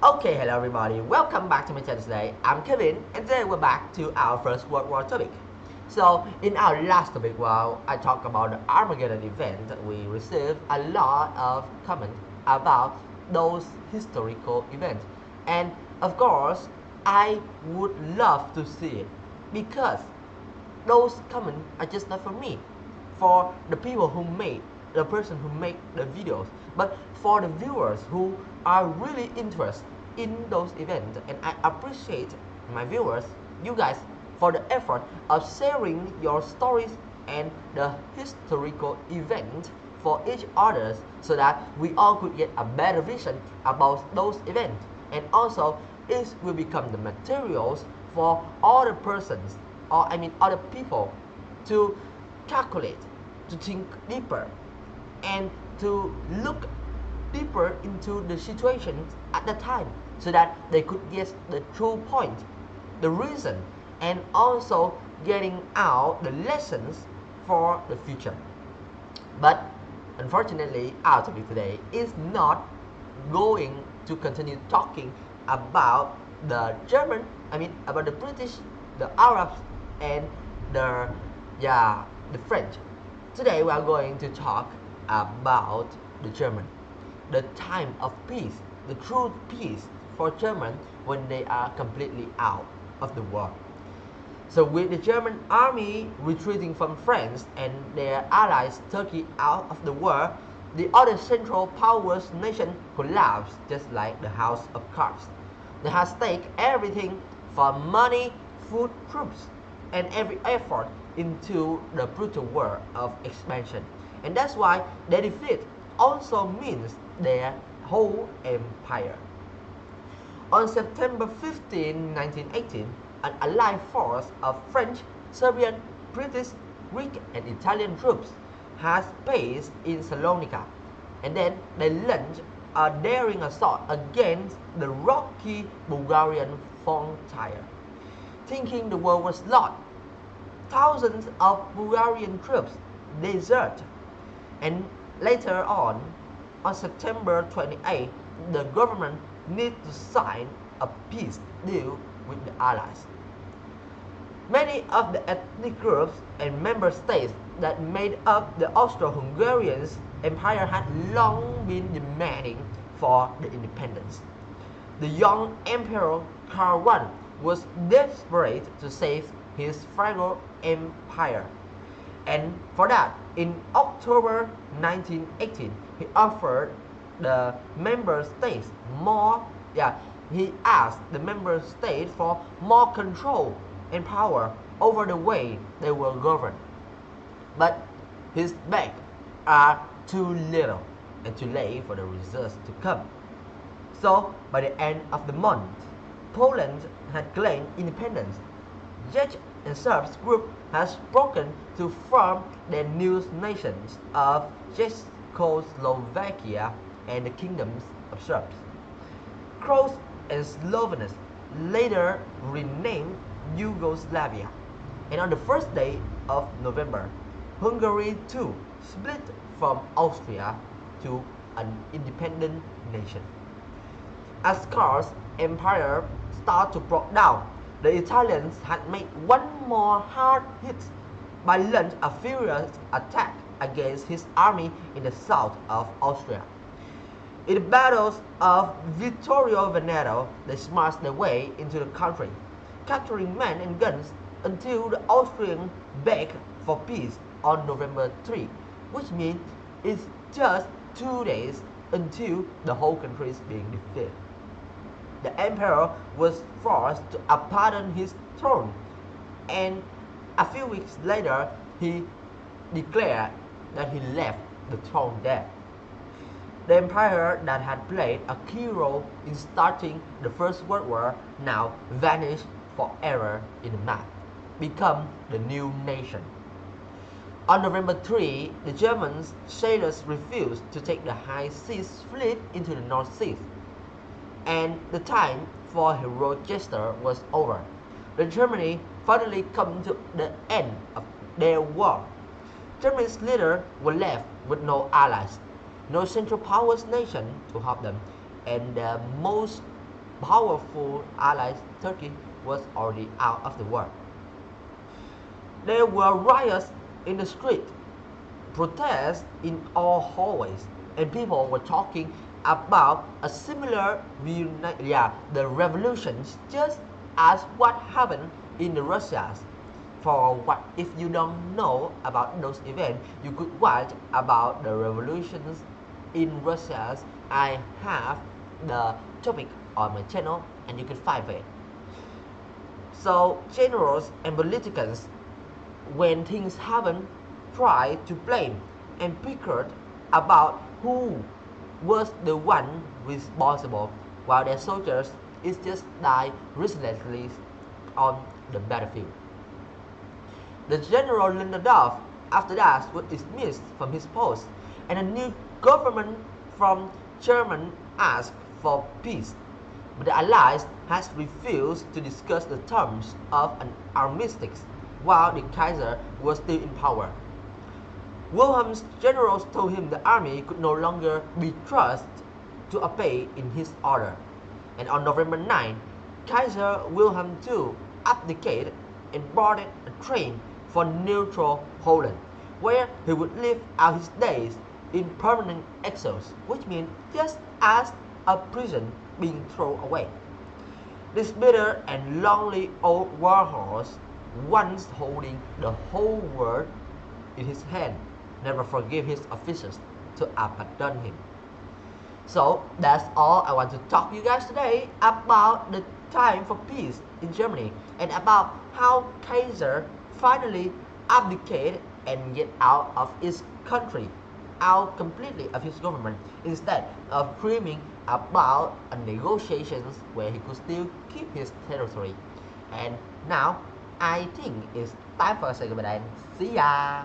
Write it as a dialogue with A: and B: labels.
A: Okay, hello everybody, welcome back to my channel today. I'm Kevin and today we're back to our First World War topic. So in our last topic, while I talked about the Armageddon event, we received a lot of comments about those historical events. And of course, I would love to see it because those comments are just not for me, for the people who made the person who make the videos, but for the viewers who are really interested in those events. And I appreciate my viewers, you guys, for the effort of sharing your stories and the historical event for each others so that we all could get a better vision about those events, and also it will become the materials for other persons, or I mean other people, to calculate, to think deeper, and to look deeper into the situation at the time so that they could guess the true point, the reason, and also getting out the lessons for the future. But unfortunately, our topic today is not going to continue talking about the German, about the British, the Arabs, and the the French. Today we are going to talk about the German, the time of peace, the true peace for German when they are completely out of the war. So with the German army retreating from France and their allies Turkey out of the war, the other Central Powers nation collapsed just like the house of cards. They have staked everything from money, food, troops, and every effort into the brutal war of expansion. And that's why their defeat also means their whole empire. On September 15, 1918, an allied force of French, Serbian, British, Greek, and Italian troops has based in Salonika, and then they launched a daring assault against the rocky Bulgarian frontier. Thinking the war was lost, thousands of Bulgarian troops deserted, and later on September 28, the government needed to sign a peace deal with the Allies. Many of the ethnic groups and member states that made up the Austro-Hungarian Empire had long been demanding for the independence. The young Emperor Karl I was desperate to save his fragile empire, and for that, in October 1918, he offered the member states he asked the member states for more control and power over the way they were governed. But his begs are too little and too late for the results to come. So by the end of the month, Poland had claimed independence. Czech and Serbs group has broken to form their new nations of Czechoslovakia and the kingdoms of Serbs. Croats and Slovenes later renamed Yugoslavia, and on the first day of November, Hungary too split from Austria to an independent nation. As Karl's empire started to break down, the Italians had made one more hard hit by launching a furious attack against his army in the south of Austria. In the battles of Vittorio Veneto, they smashed their way into the country, capturing men and guns until the Austrians begged for peace on November 3, which means it's just 2 days until the whole country is being defeated. The emperor was forced to abandon his throne, and a few weeks later he declared that he left the throne there. The empire that had played a key role in starting the First World War now vanished forever in the map, become the new nation. On November 3, the German sailors refused to take the High Seas Fleet into the North Sea, and the time for heroic gesture was over. The Germany finally come to the end of their war. Germany's leaders were left with no allies, no Central Powers nation to help them, and the most powerful ally Turkey was already out of the war. There were riots in the street, protests in all hallways, and people were talking about a similar the revolutions, just as what happened in the Russia. For what if you don't know about those events, you could watch about the revolutions in Russia. I have the topic on my channel and you can find it. So generals and politicians, when things happen, try to blame and bicker about who was the one responsible, while their soldiers is just die relentlessly on the battlefield. The general Ludendorff after that was dismissed from his post, and a new government from Germany asked for peace. But the Allies has refused to discuss the terms of an armistice while the Kaiser was still in power. Wilhelm's generals told him the army could no longer be trusted to obey in his order, and on November 9, Kaiser Wilhelm II abdicated and boarded a train for neutral Poland, where he would live out his days in permanent exile, which means just as a prison being thrown away. This bitter and lonely old warhorse, once holding the whole world in his hand, never forgave his officers to abandon him. So that's all I want to talk to you guys today about the time for peace in Germany and about how Kaiser finally abdicated and get out of his country, out completely of his government, instead of dreaming about a negotiations where he could still keep his territory. And now I think it's time for us to say goodbye and see ya.